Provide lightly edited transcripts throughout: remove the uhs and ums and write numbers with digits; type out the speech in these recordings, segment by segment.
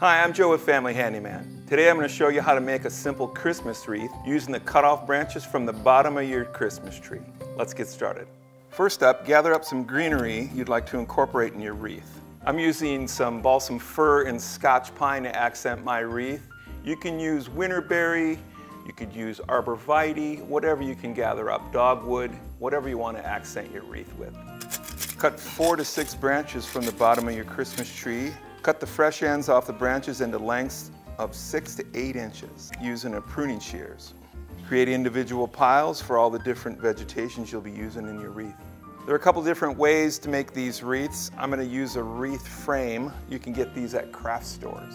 Hi, I'm Joe with Family Handyman. Today I'm going to show you how to make a simple Christmas wreath using the cut-off branches from the bottom of your Christmas tree. Let's get started. First up, gather up some greenery you'd like to incorporate in your wreath. I'm using some balsam fir and Scotch pine to accent my wreath. You can use winterberry, you could use arborvitae, whatever you can gather up, dogwood, whatever you want to accent your wreath with. Cut 4 to 6 branches from the bottom of your Christmas tree. Cut the fresh ends off the branches into lengths of 6 to 8 inches using a pruning shears. Create individual piles for all the different vegetations you'll be using in your wreath. There are a couple different ways to make these wreaths. I'm going to use a wreath frame. You can get these at craft stores.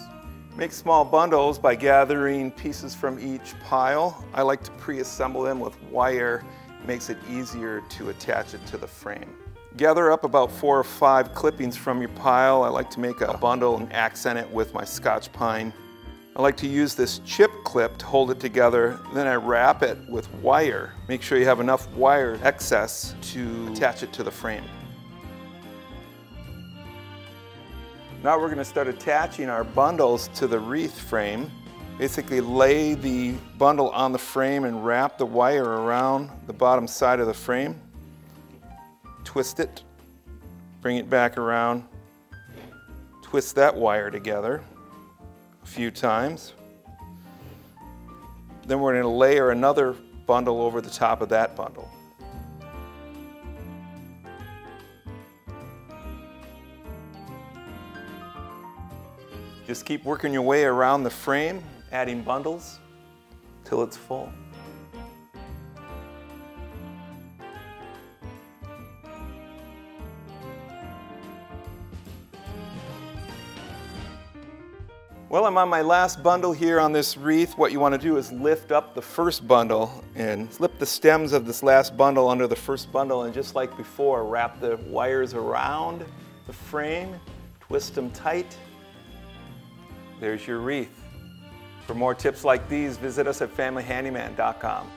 Make small bundles by gathering pieces from each pile. I like to pre-assemble them with wire. It makes it easier to attach it to the frame. Gather up about 4 or 5 clippings from your pile. I like to make a bundle and accent it with my Scotch pine. I like to use this chip clip to hold it together. Then I wrap it with wire. Make sure you have enough wire excess to attach it to the frame. Now we're going to start attaching our bundles to the wreath frame. Basically lay the bundle on the frame and wrap the wire around the bottom side of the frame. Twist it, bring it back around, twist that wire together a few times. Then we're going to layer another bundle over the top of that bundle. Just keep working your way around the frame, adding bundles till it's full. Well, I'm on my last bundle here on this wreath. What you want to do is lift up the first bundle and slip the stems of this last bundle under the first bundle, and just like before, wrap the wires around the frame, twist them tight. There's your wreath. For more tips like these, visit us at FamilyHandyman.com.